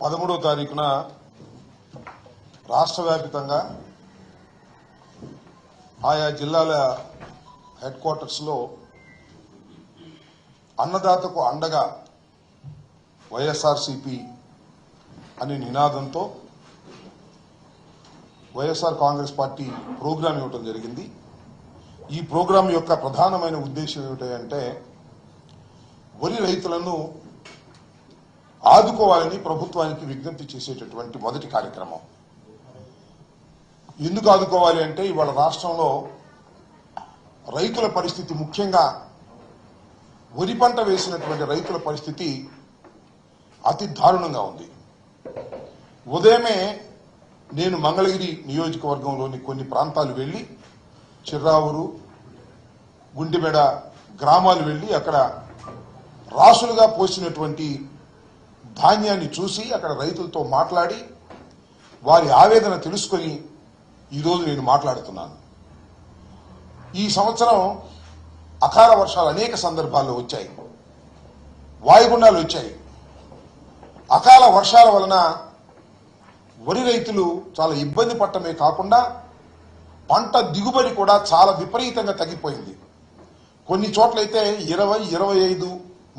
13వ తారీఖున రాష్ట్ర వ్యాప్తంగా ఆయా జిల్లాల హెడ్ క్వార్టర్స్లో అన్నదాతకు అండగా వైఎస్ఆర్సీపీ అనే నినాదంతో వైఎస్ఆర్ కాంగ్రెస్ పార్టీ ప్రోగ్రాం ఇవ్వడం జరిగింది. ఈ ప్రోగ్రాం యొక్క ప్రధానమైన ఉద్దేశం ఏమిటంటే వరి రైతులను ఆదుకోవాలని ప్రభుత్వానికి విజ్ఞప్తి చేసేటటువంటి మొదటి కార్యక్రమం. ఎందుకు ఆదుకోవాలి అంటే ఇవాళ రాష్ట్రంలో రైతుల పరిస్థితి, ముఖ్యంగా వరి పంట వేసినటువంటి రైతుల పరిస్థితి అతి దారుణంగా ఉంది. ఉదయమే నేను మంగళగిరి నియోజకవర్గంలోని కొన్ని ప్రాంతాలు వెళ్లి చిర్రావూరు, గుండిమెడ గ్రామాలు వెళ్లి అక్కడ రాసులుగా పోసినటువంటి ధాన్యాన్ని చూసి అక్కడ రైతులతో మాట్లాడి వారి ఆవేదన తెలుసుకొని ఈరోజు నేను మాట్లాడుతున్నాను. ఈ సంవత్సరం అకాల వర్షాలు అనేక సందర్భాల్లో వచ్చాయి, వాయుగుండాలు వచ్చాయి. అకాల వర్షాల వలన వరి రైతులు చాలా ఇబ్బంది పడటమే కాకుండా పంట దిగుబడి కూడా చాలా విపరీతంగా తగ్గిపోయింది. కొన్ని చోట్లయితే 20, 25,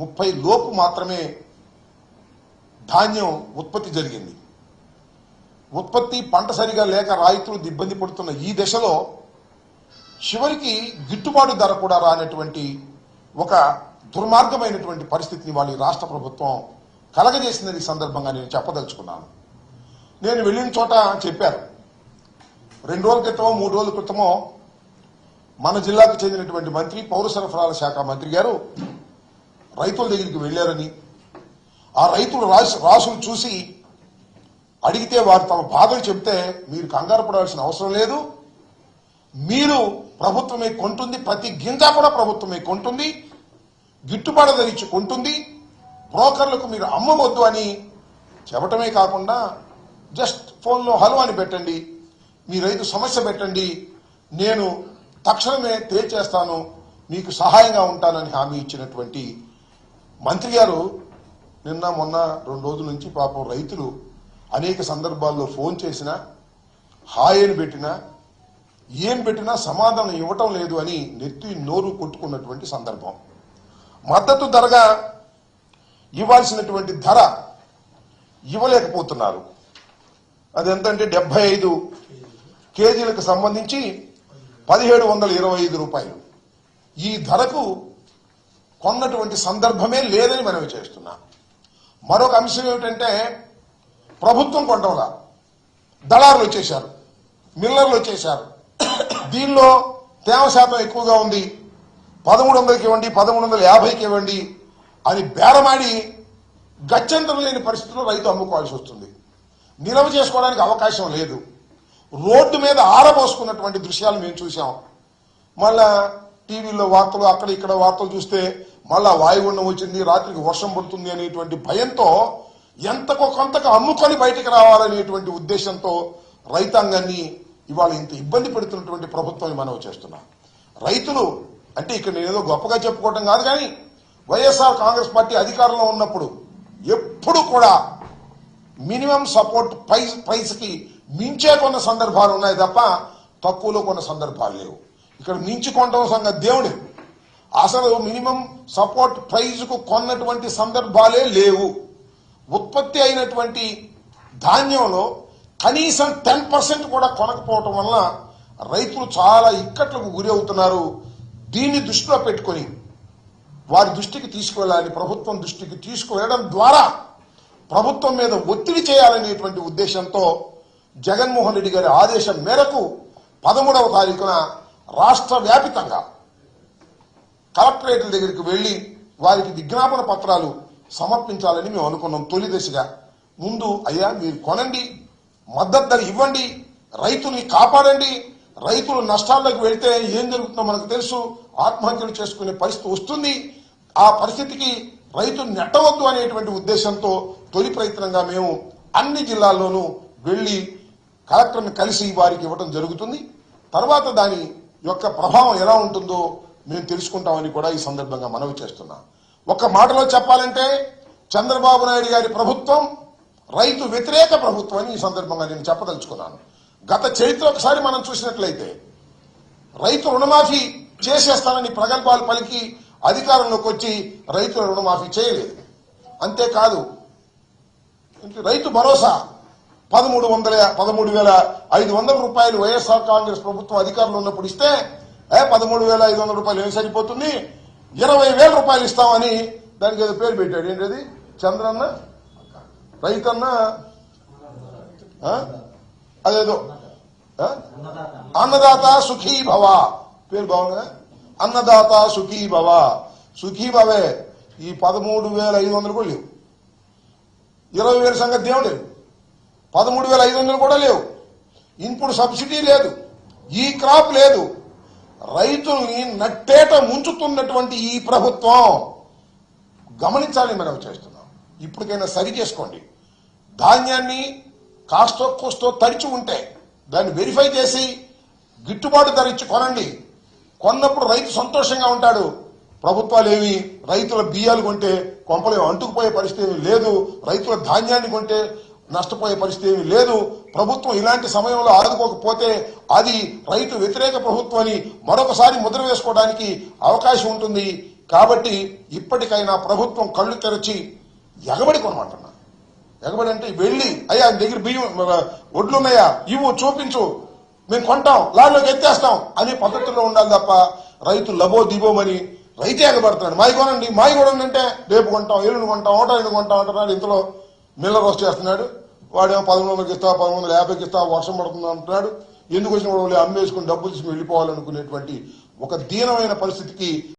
30 లోపు మాత్రమే ధాన్యం ఉత్పత్తి జరిగింది. ఉత్పత్తి పంట సరిగా లేక రైతులు ఇబ్బంది పడుతున్న ఈ దశలో చివరికి గిట్టుబాటు ధర కూడా రానటువంటి ఒక దుర్మార్గమైనటువంటి పరిస్థితిని వాళ్ళ రాష్ట్ర ప్రభుత్వం కలగజేసిందని ఈ సందర్భంగా నేను చెప్పదలుచుకున్నాను. నేను వెళ్ళిన చోట చెప్పారు, 2 రోజుల క్రితమో 3 రోజుల క్రితమో మన జిల్లాకు చెందినటువంటి మంత్రి, పౌర సరఫరాల శాఖ మంత్రి గారు రైతుల దగ్గరికి వెళ్లారని, ఆ రైతులు రాసులు చూసి అడిగితే వారు తమ బాధలు చెప్తే మీరు కంగారు పడాల్సిన అవసరం లేదు, మీరు ప్రభుత్వమే కొంటుంది, ప్రతి గింజ కూడా ప్రభుత్వమే కొంటుంది, గిట్టుబాటు ధర ఇచ్చి కొంటుంది, బ్రోకర్లకు మీరు అమ్మవద్దు అని చెప్పటమే కాకుండా జస్ట్ ఫోన్లో హలో అని పెట్టండి, మీ రైతు సమస్య పెట్టండి, నేను తక్షణమే తేల్చేస్తాను, మీకు సహాయంగా ఉంటానని హామీ ఇచ్చినటువంటి మంత్రి గారు నిన్న మొన్న 2 రోజుల నుంచి పాపం రైతులు అనేక సందర్భాల్లో ఫోన్ చేసినా, హాయ్ అని పెట్టినా, ఏం పెట్టినా సమాధానం ఇవ్వటం లేదు అని నెత్తి నోరు కొట్టుకున్నటువంటి సందర్భం. మద్దతు ధరగా ఇవ్వాల్సినటువంటి ధర ఇవ్వలేకపోతున్నారు. అది ఎంతంటే 75 కేజీలకు సంబంధించి 1725 రూపాయలు. ఈ ధరకు కొన్నటువంటి సందర్భమే లేదని మనవి చేస్తున్నా. మరొక అంశం ఏమిటంటే ప్రభుత్వం కొంటవలా, దళారులు వచ్చేశారు, మిల్లర్లు వచ్చేశారు. దీనిలో తేమ శాతం ఎక్కువగా ఉంది, 1300కి ఇవ్వండి, 1350కి ఇవ్వండి అని బేరమాడి గత్యంతరం లేని పరిస్థితుల్లో రైతు అమ్ముకోవాల్సి వస్తుంది. నిల్వ చేసుకోవడానికి అవకాశం లేదు. రోడ్డు మీద ఆరబోసుకున్నటువంటి దృశ్యాలు మేము చూసాం. మళ్ళా టీవీలో వార్తలు, అక్కడ ఇక్కడ వార్తలు చూస్తే మళ్ళా వాయుగుండం వచ్చింది, రాత్రికి వర్షం పడుతుంది అనేటువంటి భయంతో ఎంతకో కొంతకు అమ్ముకొని బయటికి రావాలనేటువంటి ఉద్దేశంతో రైతాంగాన్ని ఇవాళ ఇంత ఇబ్బంది పెడుతున్నటువంటి ప్రభుత్వాన్ని మనవి చేస్తున్నాం. రైతులు అంటే ఇక్కడ నేనేదో గొప్పగా చెప్పుకోవటం కాదు, కానీ వైఎస్ఆర్ కాంగ్రెస్ పార్టీ అధికారంలో ఉన్నప్పుడు ఎప్పుడు కూడా మినిమం సపోర్ట్ ప్రైస్కి మించే కొన్న సందర్భాలు ఉన్నాయి తప్ప తక్కువలో కొన్న సందర్భాలు లేవు. ఇక్కడ మించి కొనడం సంగతి దేవుడే, అసలు మినిమం సపోర్ట్ ప్రైజ్కు కొన్నటువంటి సందర్భాలే లేవు. ఉత్పత్తి అయినటువంటి ధాన్యంలో కనీసం 10% కూడా కొనకపోవటం వలన రైతులు చాలా ఇక్కట్లకు గురి అవుతున్నారు. దీన్ని దృష్టిలో పెట్టుకొని వారి దృష్టికి తీసుకువెళ్ళాలని, ప్రభుత్వం దృష్టికి తీసుకువెళ్ళడం ద్వారా ప్రభుత్వం మీద ఒత్తిడి చేయాలనేటువంటి ఉద్దేశంతో జగన్మోహన్ రెడ్డి గారి ఆదేశం మేరకు 13వ తారీఖున రాష్ట్ర వ్యాపితంగా కలెక్టరేట్ల దగ్గరికి వెళ్లి వారికి విజ్ఞాపన పత్రాలు సమర్పించాలని మేము అనుకున్నాం. తొలి దశగా ముందు అయ్యా మీరు కొనండి, మద్దతు ధర ఇవ్వండి, రైతుల్ని కాపాడండి. రైతులు నష్టాల్లోకి వెళ్తే ఏం జరుగుతుందో మనకు తెలుసు, ఆత్మహత్యలు చేసుకునే పరిస్థితి వస్తుంది. ఆ పరిస్థితికి రైతులు నెట్టవద్దు అనేటువంటి ఉద్దేశంతో తొలి ప్రయత్నంగా మేము అన్ని జిల్లాల్లోనూ వెళ్లి కలెక్టర్ని కలిసి వారికి ఇవ్వడం జరుగుతుంది. తర్వాత దాని యొక్క ప్రభావం ఎలా ఉంటుందో మేము తెలుసుకుంటామని కూడా ఈ సందర్భంగా మనవి చేస్తున్నాం. ఒక మాటలో చెప్పాలంటే చంద్రబాబు నాయుడు గారి ప్రభుత్వం రైతు వ్యతిరేక ప్రభుత్వం అని ఈ సందర్భంగా నేను చెప్పదలుచుకున్నాను. గత చరిత్ర ఒకసారి మనం చూసినట్లయితే రైతు రుణమాఫీ చేసేస్తానని ప్రగల్భాలు పలికి అధికారంలోకి వచ్చి రైతుల రుణమాఫీ చేయలేదు. అంతేకాదు రైతు భరోసా 13,500 రూపాయలు వైఎస్ఆర్ కాంగ్రెస్ ప్రభుత్వం అధికారంలో ఉన్నప్పుడు ఇస్తే 13,500 రూపాయలు ఏం సరిపోతుంది, 20,000 రూపాయలు ఇస్తామని దానికి ఏదో పేరు పెట్టాడు. ఏంటది? చంద్రన్న రైతన్న అదేదో అన్నదాత సుఖీ భవ పేరు బాగుందా? అన్నదాత సుఖీ భవ. సుఖీ భవే. ఈ 13,500 కూడా లేవు. 20,000 సంగతి దేవుడు లేవు. 13,500 కూడా లేవు. ఇన్పుట్ సబ్సిడీ లేదు. ఈ క్రాప్ లేదు. రైతుల్ని నట్టేట ముంచుతున్నటువంటి ఈ ప్రభుత్వం గమనించాలని మనం చేస్తున్నాం. ఇప్పటికైనా సరి చేసుకోండి. ధాన్యాన్ని కాస్తో కోస్తో తడిచి ఉంటే దాన్ని వెరిఫై చేసి గిట్టుబాటు ధర ఇచ్చి కొనండి. కొన్నప్పుడు రైతు సంతోషంగా ఉంటాడు. ప్రభుత్వాలు ఏమి రైతుల బియ్యాలు కొంటే కొంపలు అంటుకుపోయే పరిస్థితి ఏమి లేదు. రైతుల ధాన్యాన్ని కొంటే నష్టపోయే పరిస్థితి ఏమి లేదు. ప్రభుత్వం ఇలాంటి సమయంలో ఆదుకోకపోతే అది రైతు వ్యతిరేక ప్రభుత్వం అని మరొకసారి ముద్ర వేసుకోవడానికి అవకాశం ఉంటుంది. కాబట్టి ఇప్పటికైనా ప్రభుత్వం కళ్ళు తెరచి ఎగబడి కొనమంటున్నా. ఎగబడి అంటే వెళ్ళి అయ్యా దగ్గర బియ్యం ఒడ్లున్నాయా ఇవ్వు చూపించు, మేము కొంటాం, లారీలోకి ఎత్తేస్తాం అనే పద్ధతుల్లో ఉండాలి తప్ప రైతు లబో దిబోమని రైతే ఎగబడుతున్నాడు. మాయి కొనండి అంటే రేపు కొంటాం, ఎల్లుండి కొంటాం, ఒకటో కొంటాం అంటున్నాడు. ఇంతలో మిల్లర్ వస్తు చేస్తున్నాడు. వాడేమో 1100కి ఇస్తా, 1150కి ఇస్తా, వర్షం పడుతుంది అంటున్నాడు. ఎందుకు వచ్చిన వాళ్ళు అమ్మేసుకుని డబ్బులు తీసుకుని వెళ్ళిపోవాలనుకునేటువంటి ఒక దీనమైన పరిస్థితికి